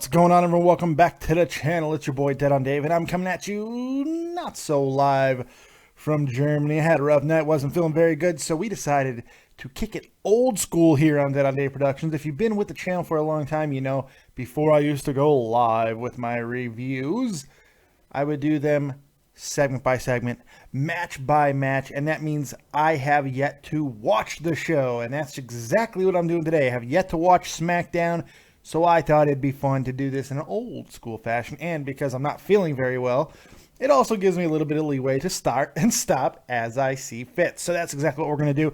What's going on, everyone? Welcome back to the channel. It's your boy Dead on Dave, and I'm coming at you not so live from Germany. I had a rough night, wasn't feeling very good, so we decided to kick it old school here on Dead on Dave Productions. If you've been with the channel for a long time, you know before I used to go live with my reviews, I would do them segment by segment, match by match, and that means I have yet to watch the show, and that's exactly what I'm doing today. I have yet to watch Smackdown. So I thought it'd be fun to do this in an old school fashion, and because I'm not feeling very well, it also gives me a little bit of leeway to start and stop as I see fit. So that's exactly what we're going to do.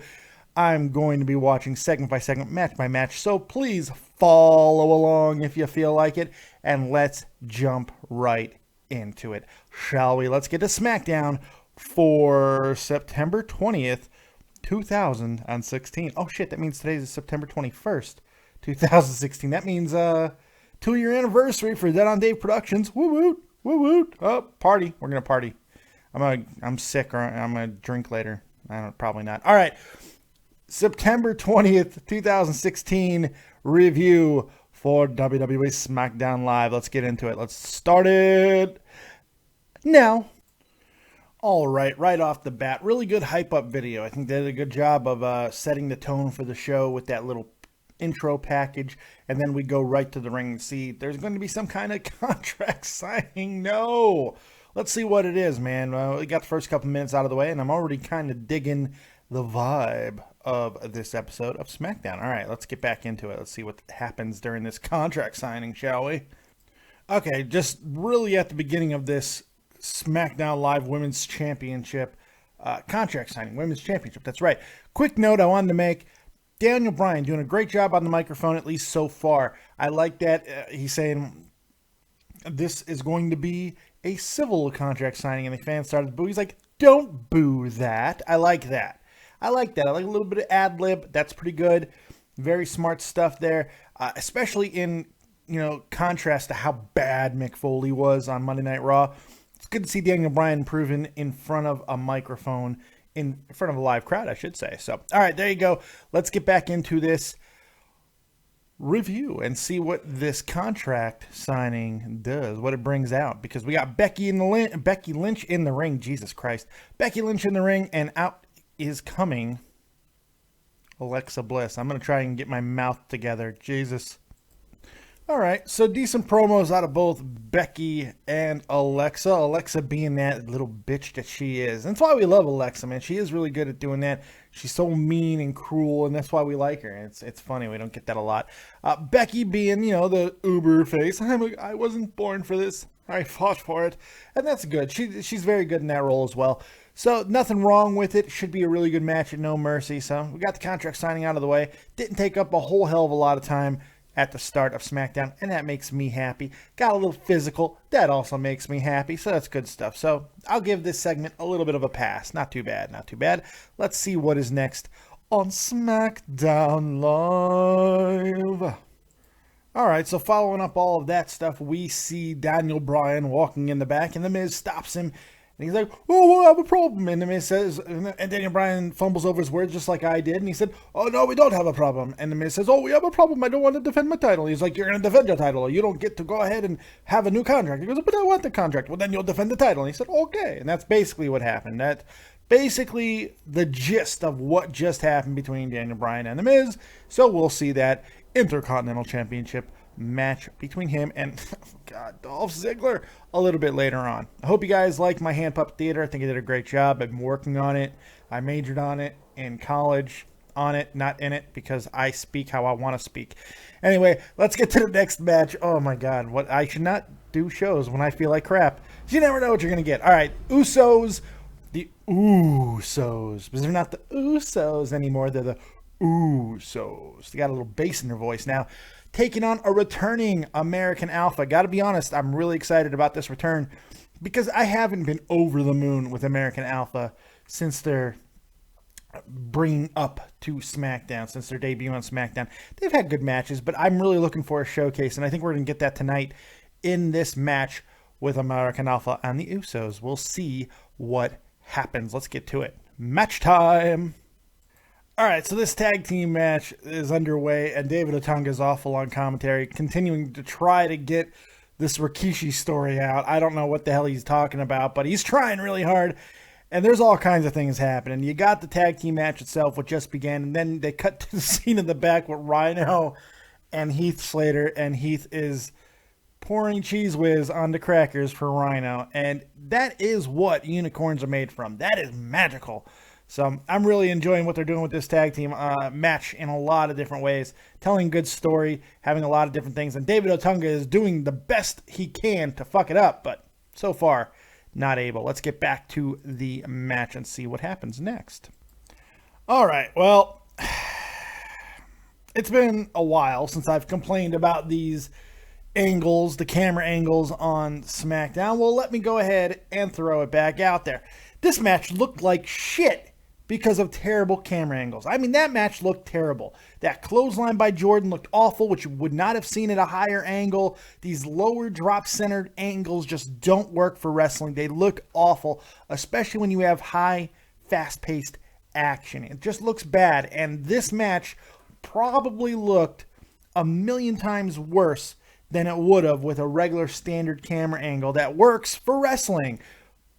I'm going to be watching segment by segment, match by match, so please follow along if you feel like it, and let's jump right into it, shall we? Let's get to SmackDown for September 20th, 2016. Oh shit, that means today's September 21st. 2016. That means 2-year anniversary for Dead on Dave Productions. Woo woot, woo woot. Oh, party. We're gonna party. I'm sick, or I'm gonna drink later. Probably not. All right. September 20th, 2016 review for WWE Smackdown Live. Let's get into it. Let's start it now. All right off the bat, really good hype up video. I think they did a good job of setting the tone for the show with that little intro package, and then we go right to the ring and see there's going to be some kind of contract signing. No, let's see what it is, man. We got the first couple minutes out of the way, and I'm already kind of digging the vibe of this episode of SmackDown. All right, let's get back into it. Let's see what happens during this contract signing, shall we? Okay, just really at the beginning of this SmackDown Live Women's Championship contract signing, Women's Championship, that's right. Quick note I wanted to make: Daniel Bryan doing a great job on the microphone, at least so far. I like that. He's saying this is going to be a civil contract signing, and the fans started to boo. He's like, don't boo that. I like that. I like a little bit of ad-lib. That's pretty good. Very smart stuff there, especially in, contrast to how bad Mick Foley was on Monday Night Raw. It's good to see Daniel Bryan proven in front of a microphone, in front of a live crowd, I should say. So, all right, there you go. Let's get back into this review and see what this contract signing does, what it brings out. Because we got Becky Lynch in the ring. Jesus Christ. Becky Lynch in the ring, and out is coming Alexa Bliss. I'm going to try and get my mouth together. Jesus. All right, so decent promos out of both Becky and Alexa. Alexa being that little bitch that she is. And that's why we love Alexa, man. She is really good at doing that. She's so mean and cruel, and that's why we like her. And it's funny. We don't get that a lot. Becky being, the uber face. I wasn't born for this. I fought for it. And that's good. She's very good in that role as well. So nothing wrong with it. Should be a really good match at No Mercy. So we got the contract signing out of the way. Didn't take up a whole hell of a lot of time at the start of SmackDown, and that makes me happy. Got a little physical. That also makes me happy, so that's good stuff. So I'll give this segment a little bit of a pass. Not too bad, not too bad. Let's see what is next on SmackDown Live. All right, so following up all of that stuff, we see Daniel Bryan walking in the back, and The Miz stops him. And he's like, oh, we'll have a problem. And The Miz says, and Daniel Bryan fumbles over his words just like I did. And he said, oh, no, we don't have a problem. And The Miz says, oh, we have a problem. I don't want to defend my title. He's like, you're going to defend your title. You don't get to go ahead and have a new contract. He goes, but I want the contract. Well, then you'll defend the title. And he said, okay. And that's basically what happened. That's basically the gist of what just happened between Daniel Bryan and The Miz. So we'll see that Intercontinental Championship match between him and Dolph Ziggler a little bit later on. I hope you guys like my hand puppet theater. I think I did a great job. I've been working on it. I majored on it in college, on it, not in it, because I speak how I want to speak. Anyway, let's get to the next match. Oh my God, what I should not do shows when I feel like crap. You never know what you're gonna get. All right, Usos, the Usos, because they're not the Usos anymore. They're the Usos. They got a little bass in their voice now, taking on a returning American Alpha. Gotta be honest, I'm really excited about this return because I haven't been over the moon with American Alpha since their bringing up to SmackDown, since their debut on SmackDown. They've had good matches, but I'm really looking for a showcase, and I think we're going to get that tonight in this match with American Alpha and the Usos. We'll see what happens. Let's get to it. Match time! All right, so this tag team match is underway, and David Otunga is awful on commentary, continuing to try to get this Rikishi story out. I don't know what the hell he's talking about, but he's trying really hard, and there's all kinds of things happening. You got the tag team match itself, which just began, and then they cut to the scene in the back with Rhino and Heath Slater, and Heath is pouring Cheese Whiz onto crackers for Rhino, and that is what unicorns are made from. That is magical. So I'm really enjoying what they're doing with this tag team match in a lot of different ways. Telling a good story, having a lot of different things. And David Otunga is doing the best he can to fuck it up, but so far, not able. Let's get back to the match and see what happens next. All right, well, it's been a while since I've complained about these angles, the camera angles on SmackDown. Well, let me go ahead and throw it back out there. This match looked like shit because of terrible camera angles. I mean, that match looked terrible. That clothesline by Jordan looked awful, which you would not have seen at a higher angle. These lower drop-centered angles just don't work for wrestling. They look awful, especially when you have high, fast-paced action. It just looks bad, and this match probably looked a million times worse than it would have with a regular standard camera angle that works for wrestling.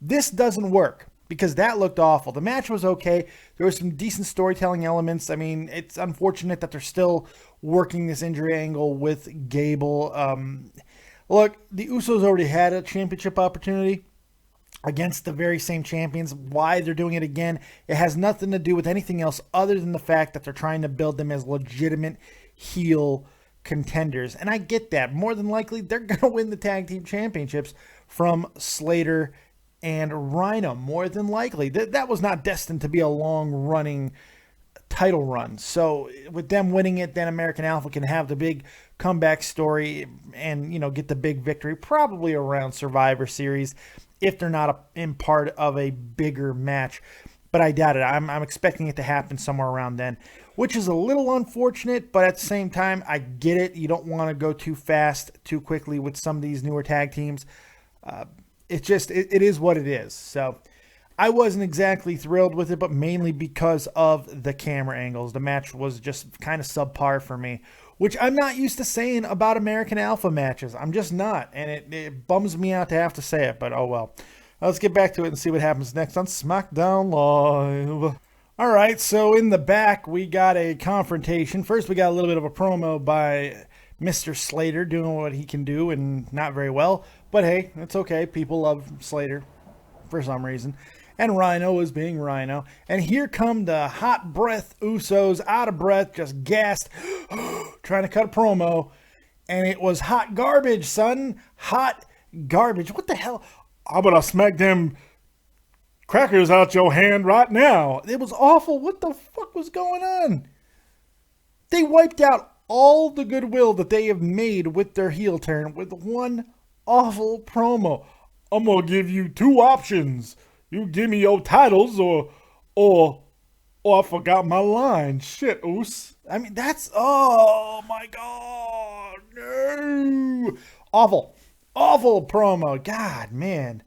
This doesn't work because that looked awful. The match was okay. There was some decent storytelling elements. I mean, it's unfortunate that they're still working this injury angle with Gable. Look, the Usos already had a championship opportunity against the very same champions. Why they're doing it again, it has nothing to do with anything else other than the fact that they're trying to build them as legitimate heel contenders. And I get that. More than likely, they're going to win the tag team championships from Slater and Rhino, more than likely. That was not destined to be a long-running title run. So with them winning it, then American Alpha can have the big comeback story and, you know, get the big victory, probably around Survivor Series, if they're not in part of a bigger match. But I doubt it. I'm expecting it to happen somewhere around then, which is a little unfortunate, but at the same time, I get it. You don't want to go too fast, too quickly with some of these newer tag teams. It is what it is. So I wasn't exactly thrilled with it, but mainly because of the camera angles. The match was just kind of subpar for me, which I'm not used to saying about American Alpha matches. I'm just not, and it bums me out to have to say it, but oh well. Let's get back to it and see what happens next on SmackDown Live. All right, so in the back, we got a confrontation. First, we got a little bit of a promo by Mr. Slater doing what he can do and not very well. But hey, it's okay. People love Slater for some reason. And Rhino is being Rhino. And here come the hot breath Usos, out of breath, just gassed, trying to cut a promo. And it was hot garbage, son. Hot garbage. What the hell? I'm going to smack them crackers out your hand right now. It was awful. What the fuck was going on? They wiped out all the goodwill that they have made with their heel turn with one awful promo. I'm going to give you two options. You give me your titles or I forgot my line. Shit, Oos. I mean, oh my God. No. Awful promo. God, man.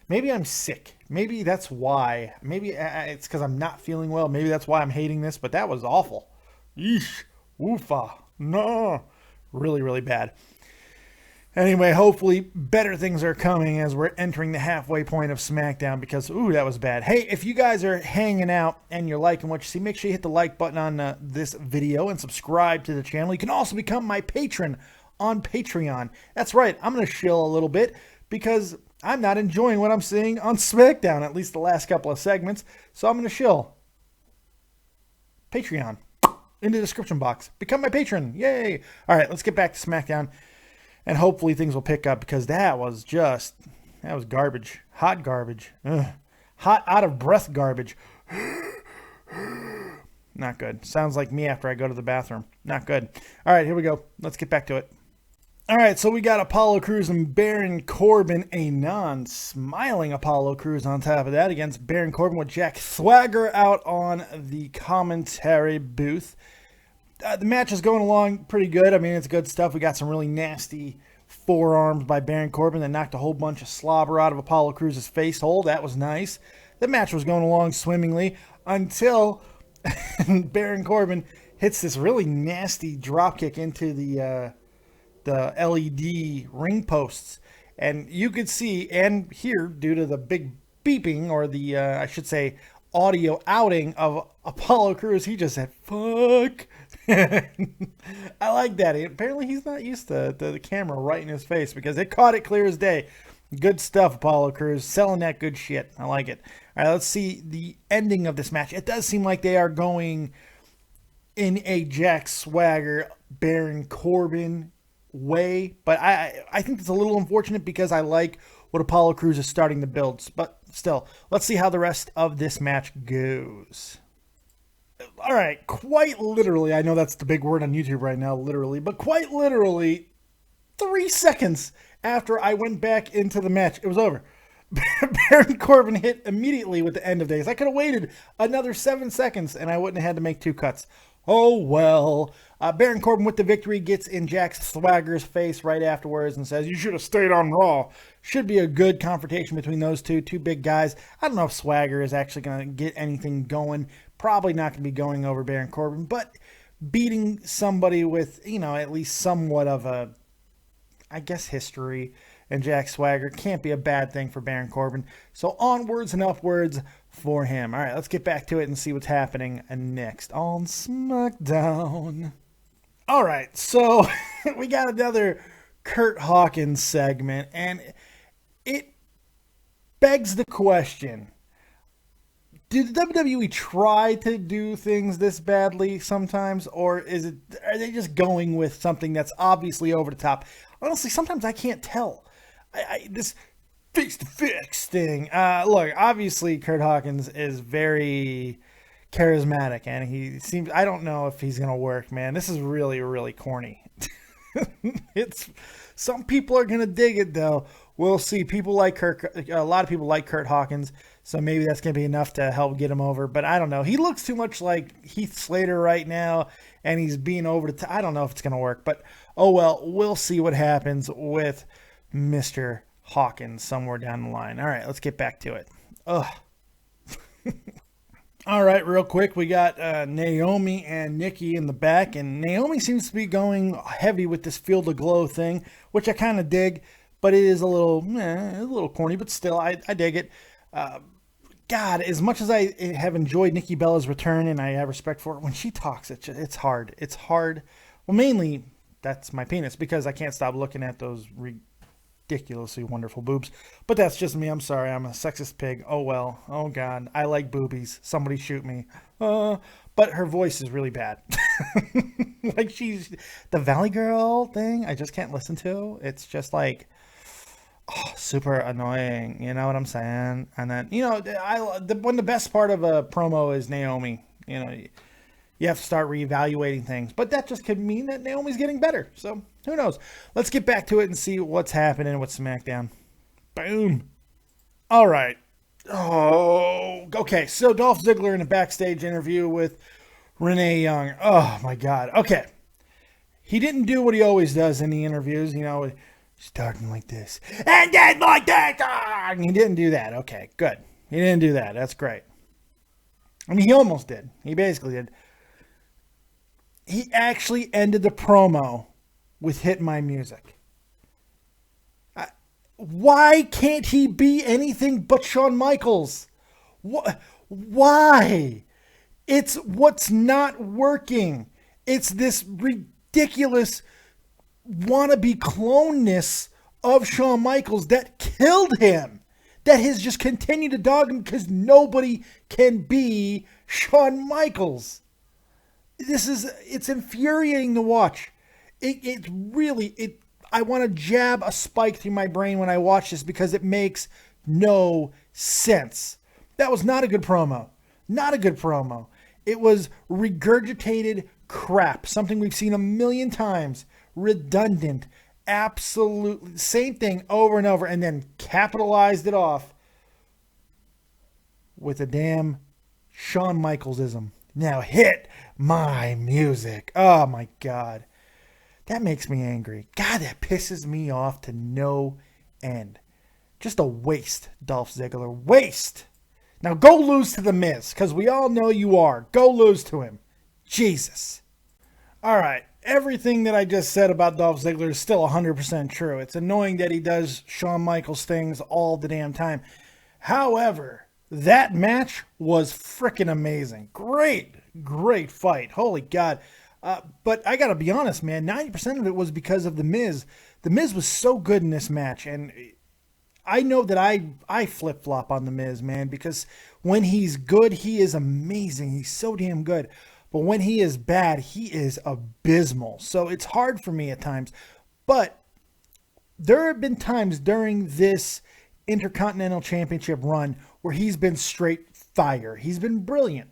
Maybe I'm sick. Maybe that's why. Maybe it's because I'm not feeling well. Maybe that's why I'm hating this, but that was awful. Yeesh. Woofa. No. Really, really bad. Anyway, hopefully better things are coming as we're entering the halfway point of SmackDown because, that was bad. Hey, if you guys are hanging out and you're liking what you see, make sure you hit the like button on this video and subscribe to the channel. You can also become my patron on Patreon. That's right. I'm going to shill a little bit because I'm not enjoying what I'm seeing on SmackDown, at least the last couple of segments. So I'm going to shill. Patreon in the description box. Become my patron. Yay. All right, let's get back to SmackDown. And hopefully things will pick up because that was garbage. Hot garbage. Ugh. Hot out of breath garbage. Not good. Sounds like me after I go to the bathroom. Not good. All right, here we go. Let's get back to it. All right, so we got Apollo Crews and Baron Corbin, a non-smiling Apollo Crews on top of that against Baron Corbin with Jack Swagger out on the commentary booth. The match is going along pretty good. I mean, it's good stuff. We got some really nasty forearms by Baron Corbin that knocked a whole bunch of slobber out of Apollo Crews' face hole. That was nice. The match was going along swimmingly until And Baron Corbin hits this really nasty drop kick into the LED ring posts. And you could see and hear, due to the big beeping, or the, I should say, audio outing of Apollo Crews, he just said, fuck. I like that. Apparently he's not used to the camera right in his face, because it caught it clear as day. Good stuff, Apollo Crews. Selling that good shit. I like it. All right, let's see the ending of this match. It does seem like they are going in a Jack Swagger, Baron Corbin way, but I think it's a little unfortunate, because I like what Apollo Crews is starting to build. But still, let's see how the rest of this match goes. All right, quite literally, I know that's the big word on YouTube right now, literally, but quite literally, 3 seconds after I went back into the match, it was over. Baron Corbin hit immediately with the end of days. I could have waited another 7 seconds and I wouldn't have had to make 2 cuts. Oh well. Baron Corbin with the victory, gets in Jack Swagger's face right afterwards and says, you should have stayed on Raw. Should be a good confrontation between those two big guys. I don't know if Swagger is actually going to get anything going. Probably not going to be going over Baron Corbin, but beating somebody with, at least somewhat of a, I guess, history, and Jack Swagger can't be a bad thing for Baron Corbin. So onwards and upwards for him. All right, let's get back to it and see what's happening next on SmackDown. All right, so we got another Curt Hawkins segment, and it begs the question, did the WWE try to do things this badly sometimes, or are they just going with something that's obviously over the top? Honestly, sometimes I can't tell. This fix thing. Look, obviously Curt Hawkins is very charismatic, and he seems, I don't know if he's gonna work, man. This is really, really corny. Some people are gonna dig it though. We'll see. A lot of people like Curt Hawkins, so maybe that's gonna be enough to help get him over. But I don't know. He looks too much like Heath Slater right now, and he's being over the top. I don't know if it's gonna work, but oh well. We'll see what happens with Mr. Hawkins somewhere down the line. All right, let's get back to it. Ugh. All right, real quick, we got Naomi and Nikki in the back, and Naomi seems to be going heavy with this Feel the Glow thing, which I kind of dig, but it is a little corny, but still, I dig it. God, as much as I have enjoyed Nikki Bella's return, and I have respect for it, when she talks, it's hard. It's hard. Well, mainly, that's my penis, because I can't stop looking at those ridiculously wonderful boobs. But that's just me. I'm sorry. I'm a sexist pig. Oh well. Oh God. I like boobies. Somebody shoot me. But her voice is really bad. Like, she's the Valley Girl thing. I just can't listen to. It's just like, super annoying. You know what I'm saying? And then, when the best part of a promo is Naomi, you have to start reevaluating things. But that just could mean that Naomi's getting better. So who knows? Let's get back to it and see what's happening with SmackDown. Boom. All right. Oh, okay. So Dolph Ziggler in a backstage interview with Renee Young. Oh, my God. Okay. He didn't do what he always does in the interviews, starting like this. And then like that. He didn't do that. Okay, good. He didn't do that. That's great. I mean, he almost did. He basically did. He actually ended the promo with Hit My Music. Why can't he be anything but Shawn Michaels? Why? It's what's not working. It's this ridiculous wannabe cloneness of Shawn Michaels that killed him. That has just continued to dog him, because nobody can be Shawn Michaels. It's infuriating to watch. It really, I want to jab a spike through my brain when I watch this, because it makes no sense. That was not a good promo. Not a good promo. It was regurgitated crap. Something we've seen a million times. Redundant. Absolutely. Same thing over and over, and then capitalized it off with a damn Shawn Michaelsism. Now hit my music. Oh my God. That makes me angry. God, that pisses me off to no end. Just a waste, Dolph Ziggler. Waste. Now go lose to The Miz, because we all know you are. Go lose to him. Jesus. All right. Everything that I just said about Dolph Ziggler is still 100% true. It's annoying that he does Shawn Michaels things all the damn time. However, that match was freaking amazing. Great fight. Holy God. But I got to be honest, man, 90% of it was because of The Miz. The Miz was so good in this match, and I know that I flip-flop on The Miz, man, because when he's good, he is amazing. He's so damn good. But when he is bad, he is abysmal. So it's hard for me at times. But there have been times during this Intercontinental Championship run where he's been straight fire. He's been brilliant.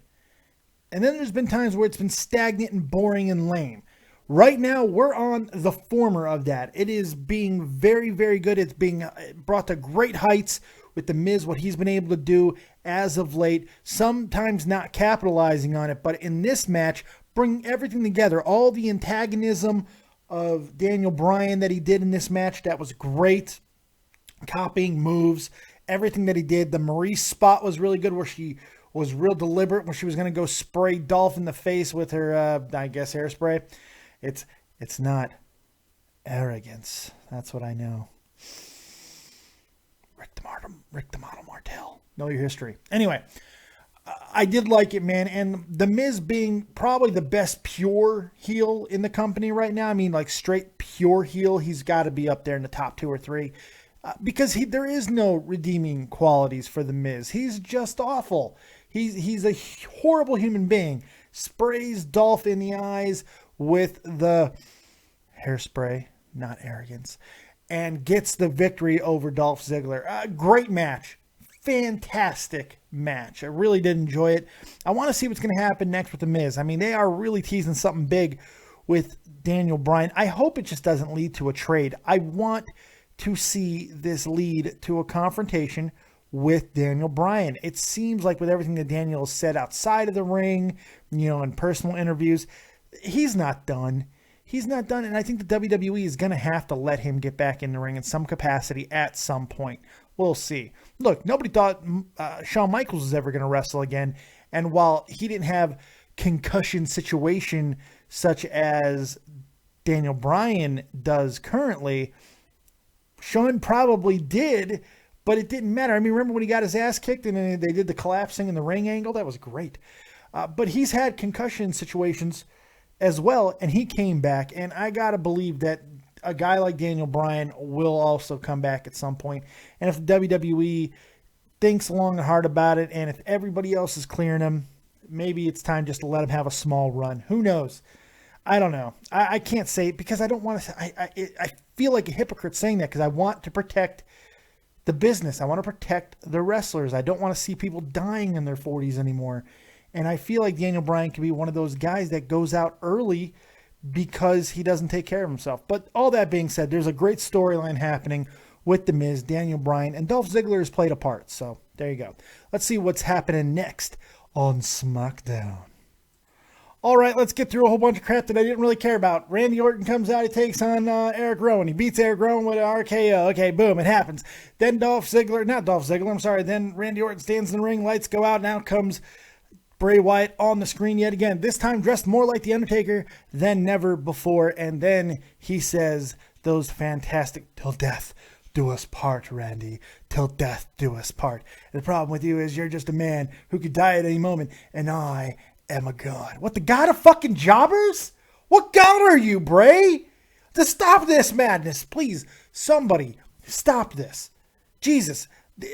And then there's been times where it's been stagnant and boring and lame. Right now, we're on the former of that. It is being very, very good. It's being brought to great heights with The Miz, what he's been able to do as of late. Sometimes not capitalizing on it, but in this match, bringing everything together. All the antagonism of Daniel Bryan that he did in this match, that was great. Copying moves, everything that he did. The Maurice spot was really good, where she was real deliberate when she was going to go spray Dolph in the face with her, I guess, hairspray. It's not arrogance. That's what I know. Rick the Model Martel. Know your history. Anyway, I did like it, man. And The Miz being probably the best pure heel in the company right now. I mean, like straight pure heel. He's got to be up there in the top 2 or 3. Because there is no redeeming qualities for The Miz. He's just awful. He's a horrible human being. Sprays Dolph in the eyes with the hairspray, not arrogance, and gets the victory over Dolph Ziggler. Great match. Fantastic match. I really did enjoy it. I want to see what's going to happen next with The Miz. I mean, they are really teasing something big with Daniel Bryan. I hope it just doesn't lead to a trade. I want to see this lead to a confrontation with Daniel Bryan. It seems like with everything that Daniel has said outside of the ring, in personal interviews, he's not done. He's not done, and I think the WWE is going to have to let him get back in the ring in some capacity at some point. We'll see. Look, nobody thought Shawn Michaels was ever going to wrestle again, and while he didn't have concussion situation such as Daniel Bryan does currently, Shawn probably did, but it didn't matter. I mean, remember when he got his ass kicked and then they did the collapsing in the ring angle? That was great. But he's had concussion situations as well, and he came back, and I got to believe that a guy like Daniel Bryan will also come back at some point. And if the WWE thinks long and hard about it, and if everybody else is clearing him, maybe it's time just to let him have a small run. Who knows? I don't know. I can't say it because I don't want to. I feel like a hypocrite saying that because I want to protect the business. I want to protect the wrestlers. I don't want to see people dying in their 40s anymore. And I feel like Daniel Bryan can be one of those guys that goes out early because he doesn't take care of himself. But all that being said, there's a great storyline happening with The Miz, Daniel Bryan, and Dolph Ziggler has played a part. So there you go. Let's see what's happening next on SmackDown. All right, let's get through a whole bunch of crap that I didn't really care about. Randy Orton comes out. He takes on Eric Rowan. He beats Eric Rowan with an RKO. Okay, boom, it happens. Then Then Randy Orton stands in the ring. Lights go out. Now comes Bray Wyatt on the screen yet again. This time dressed more like The Undertaker than never before. And then he says those fantastic, "Till death do us part, Randy. Till death do us part. And the problem with you is you're just a man who could die at any moment. And I am a god." What, the god of fucking jobbers? What god are you, Bray? To stop this madness, please. Somebody stop this. Jesus.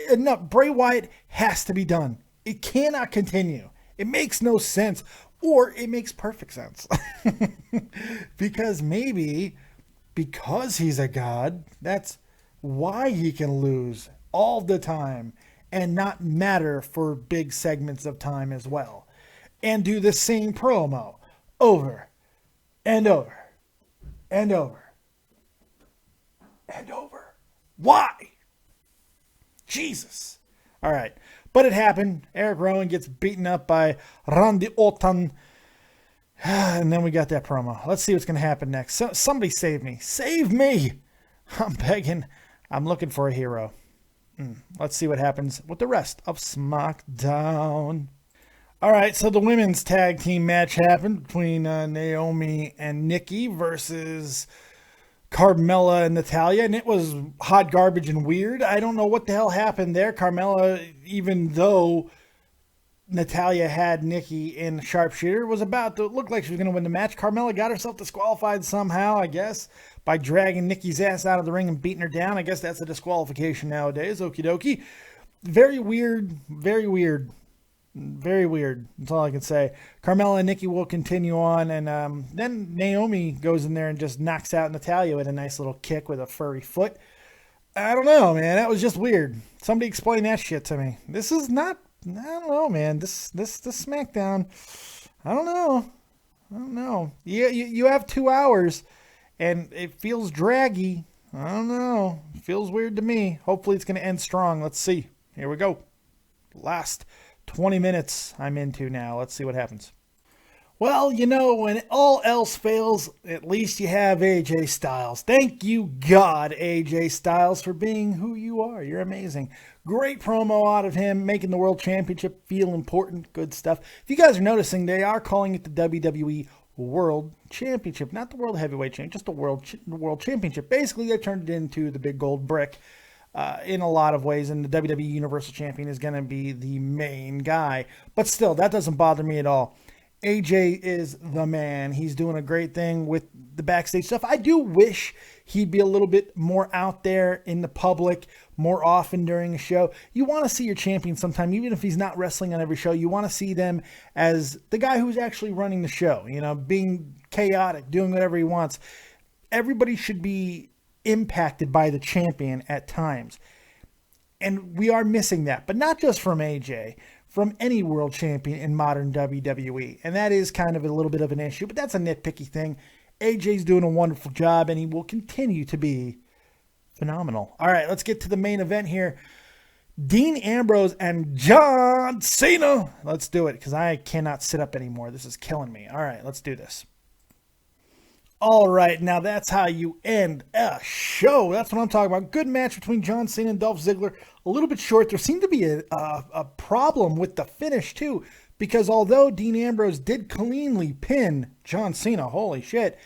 Enough. Bray Wyatt has to be done. It cannot continue. It makes no sense. Or it makes perfect sense. Because he's a god, that's why he can lose all the time and not matter for big segments of time as well. And do the same promo over and over and over and over. Why? Jesus. All right. But it happened. Eric Rowan gets beaten up by Randy Orton. And then we got that promo. Let's see what's going to happen next. Somebody save me. Save me. I'm begging. I'm looking for a hero. Let's see what happens with the rest of SmackDown. All right, so the women's tag team match happened between Naomi and Nikki versus Carmella and Natalya, and it was hot garbage and weird. I don't know what the hell happened there. Carmella, even though Natalya had Nikki in sharpshooter, was about to look like she was going to win the match. Carmella got herself disqualified somehow, I guess, by dragging Nikki's ass out of the ring and beating her down. I guess that's a disqualification nowadays. Okie dokie. Very weird, very weird. Very weird. That's all I can say. Carmella and Nikki will continue on, and then Naomi goes in there and just knocks out Natalya with a nice little kick with a furry foot. I don't know, man. That was just weird. Somebody explain that shit to me. This is not. I don't know, man. This SmackDown. I don't know. You have 2 hours, and it feels draggy. I don't know. It feels weird to me. Hopefully, it's going to end strong. Let's see. Here we go. Last 20 minutes I'm into now. Let's see what happens. Well, you know, when all else fails, at least you have AJ Styles. Thank you, God, AJ Styles, for being who you are. You're amazing. Great promo out of him, making the World Championship feel important. Good stuff. If you guys are noticing, they are calling it the WWE World Championship. Not the World Heavyweight Championship, just the World Championship. Basically, they turned it into the big gold brick. In a lot of ways, and the WWE Universal Champion is going to be the main guy. But still, that doesn't bother me at all. AJ is the man. He's doing a great thing with the backstage stuff. I do wish he'd be a little bit more out there in the public more often during a show. You want to see your champion sometime, even if he's not wrestling on every show. You want to see them as the guy who's actually running the show, you know, being chaotic, doing whatever he wants. Everybody should be impacted by the champion at times. And we are missing that, but not just from AJ, from any world champion in modern WWE. And that is kind of a little bit of an issue, but that's a nitpicky thing. AJ's doing a wonderful job, and he will continue to be phenomenal. All right, let's get to the main event here. Dean Ambrose and John Cena. Let's do it, because I cannot sit up anymore. This is killing me. All right, let's do this. All right, now that's how you end a show. That's what I'm talking about. Good match between John Cena and Dolph Ziggler. A little bit short. There seemed to be a problem with the finish, too, because although Dean Ambrose did cleanly pin John Cena, holy shit,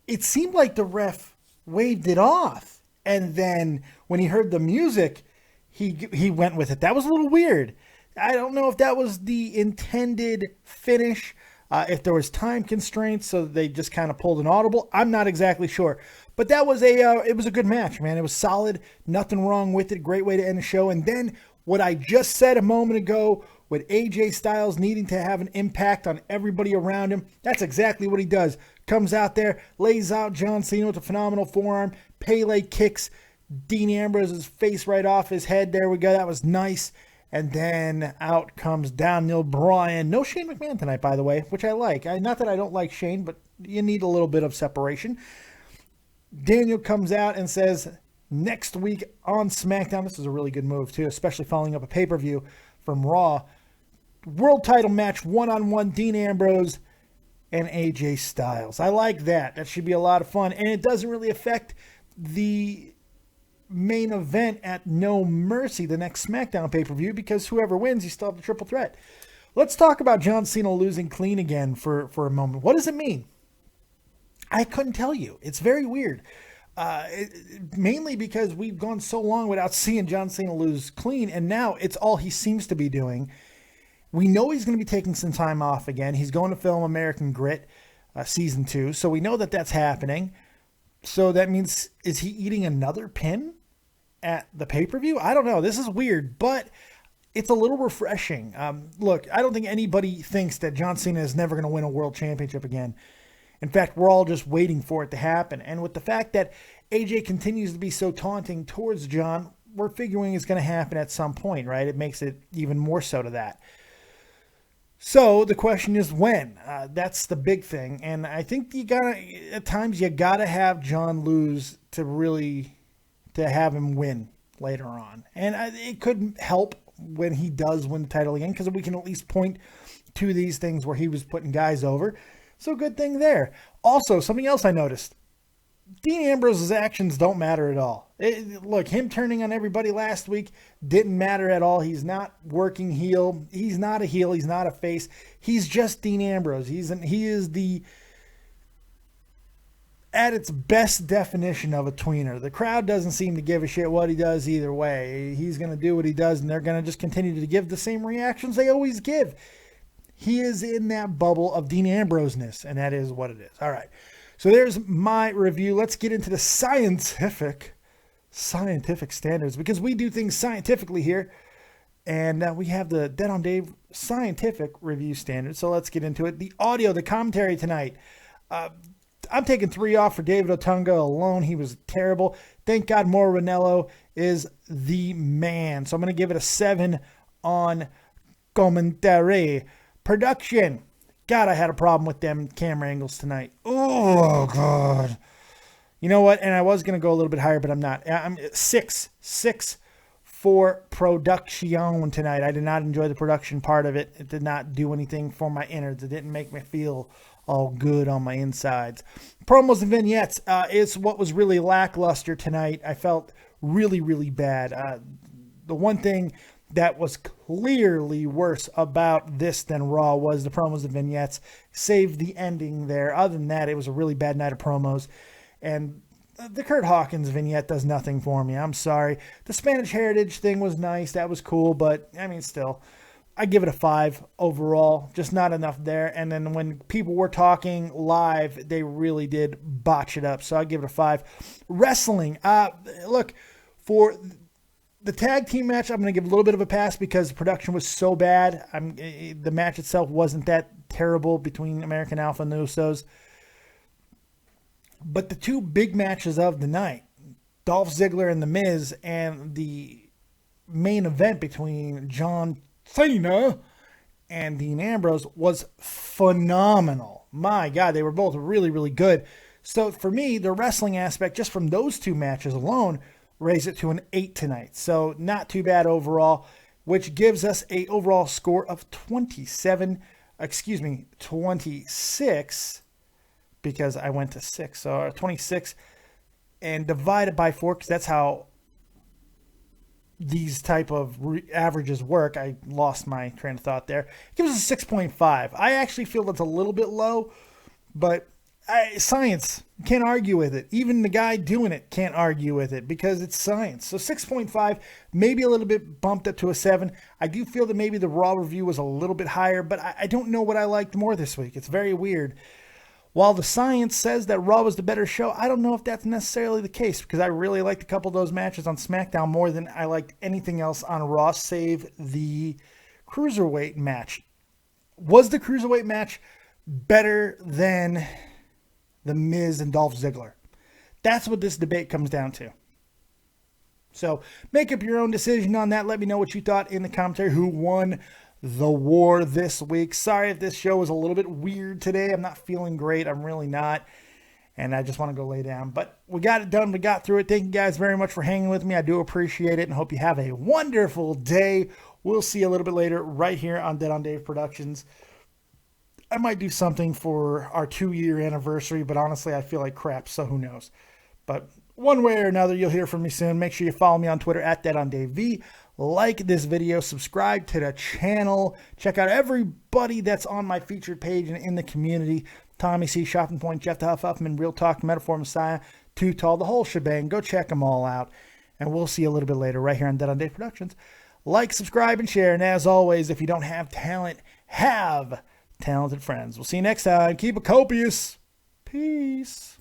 it seemed like the ref waved it off. And then when he heard the music, he went with it. That was a little weird. I don't know if that was the intended finish. If there was time constraints, so they just kind of pulled an audible, I'm not exactly sure. But that was it was a good match, man. It was solid, nothing wrong with it. Great way to end the show. And then what I just said a moment ago, with AJ Styles needing to have an impact on everybody around him, that's exactly what he does. Comes out there, lays out John Cena with a phenomenal forearm, Pele kicks Dean Ambrose's face right off his head. There we go. That was nice. And then out comes Daniel Bryan. No Shane McMahon tonight, by the way, which I like. Not that I don't like Shane, but you need a little bit of separation. Daniel comes out and says, next week on SmackDown, this is a really good move, too, especially following up a pay-per-view from Raw. World title match, one-on-one, Dean Ambrose and AJ Styles. I like that. That should be a lot of fun. And it doesn't really affect the main event at No Mercy, the next SmackDown pay-per-view, because whoever wins, you still have the triple threat. Let's talk about John Cena losing clean again for a moment. What does it mean? I couldn't tell you. It's very weird. Mainly because we've gone so long without seeing John Cena lose clean, and now it's all he seems to be doing. We know he's going to be taking some time off again. He's going to film American Grit Season 2, so we know that that's happening. So that means, is he eating another pin at the pay-per-view? I don't know. This is weird, but it's a little refreshing. Look, I don't think anybody thinks that John Cena is never going to win a world championship again. In fact, we're all just waiting for it to happen. And with the fact that AJ continues to be so taunting towards John, we're figuring it's going to happen at some point, right? It makes it even more so to that. So the question is when. That's the big thing. And I think at times you gotta have John lose to have him win later on. And it could help when he does win the title again, because we can at least point to these things where he was putting guys over. So good thing there. Also, something else I noticed. Dean Ambrose's actions don't matter at all. Look, him turning on everybody last week didn't matter at all. He's not working heel. He's not a heel. He's not a face. He's just Dean Ambrose. He is the, at its best definition of a tweener. The crowd doesn't seem to give a shit what he does either way. He's going to do what he does, and they're going to just continue to give the same reactions they always give. He is in that bubble of Dean Ambrose-ness, and that is what it is. All right. So there's my review. Let's get into the scientific standards, because we do things scientifically here, and we have the Dead on Dave scientific review standards. So let's get into it. The audio, the commentary tonight. I'm taking 3 off for David Otunga alone. He was terrible. Thank God Mauro Ranallo is the man. So I'm going to give it a 7 on commentary. Production. God, I had a problem with them camera angles tonight. Oh, God. You know what? And I was going to go a little bit higher, but I'm not. I'm 6 for production tonight. I did not enjoy the production part of it. It did not do anything for my innards. It didn't make me feel all good on my insides. Promos and vignettes is what was really lackluster tonight. I felt really, really bad. The one thing that was clearly worse about this than Raw was the promos and vignettes. Save the ending there. Other than that, it was a really bad night of promos. And the Kurt Hawkins vignette does nothing for me. I'm sorry. The Spanish Heritage thing was nice. That was cool. But, I mean, still, I give it a 5 overall. Just not enough there. And then when people were talking live, they really did botch it up. So I give it a 5. Wrestling. Look, for the tag team match, I'm going to give a little bit of a pass because the production was so bad. The match itself wasn't that terrible between American Alpha and the Usos. But the 2 big matches of the night, Dolph Ziggler and The Miz, and the main event between John Cena and Dean Ambrose was phenomenal. My God, they were both really, really good. So for me, the wrestling aspect, just from those 2 matches alone, raise it to an 8 tonight. So not too bad overall, which gives us a overall score of 26, because I went to 6. So 26 and divided by 4, because that's how these type of averages work. I lost my train of thought there. It gives us a 6.5. I actually feel that's a little bit low, but science, can't argue with it. Even the guy doing it can't argue with it because it's science. So 6.5, maybe a little bit bumped up to a 7. I do feel that maybe the Raw review was a little bit higher, but I don't know what I liked more this week. It's very weird. While the science says that Raw was the better show, I don't know if that's necessarily the case, because I really liked a couple of those matches on SmackDown more than I liked anything else on Raw, save the Cruiserweight match. Was the Cruiserweight match better than The Miz and Dolph Ziggler? That's what this debate comes down to. So make up your own decision on that. Let me know what you thought in the commentary. Who won the war this week? Sorry if this show was a little bit weird today. I'm not feeling great. I'm really not. And I just want to go lay down. But we got it done. We got through it. Thank you guys very much for hanging with me. I do appreciate it and hope you have a wonderful day. We'll see you a little bit later right here on Dead on Dave Productions. I might do something for our 2-year anniversary, but honestly, I feel like crap, so who knows. But one way or another, you'll hear from me soon. Make sure you follow me on Twitter at DeadOnDaveV. Like this video, subscribe to the channel. Check out everybody that's on my featured page and in the community. Tommy C, Shopping Point, Jeff the Huff Huffman, Real Talk, Metaphor Messiah, Too Tall, the whole shebang. Go check them all out. And we'll see you a little bit later right here on Dead on Dave Productions. Like, subscribe, and share. And as always, if you don't have talent, have talented friends. We'll see you next time. Keep it copious. Peace.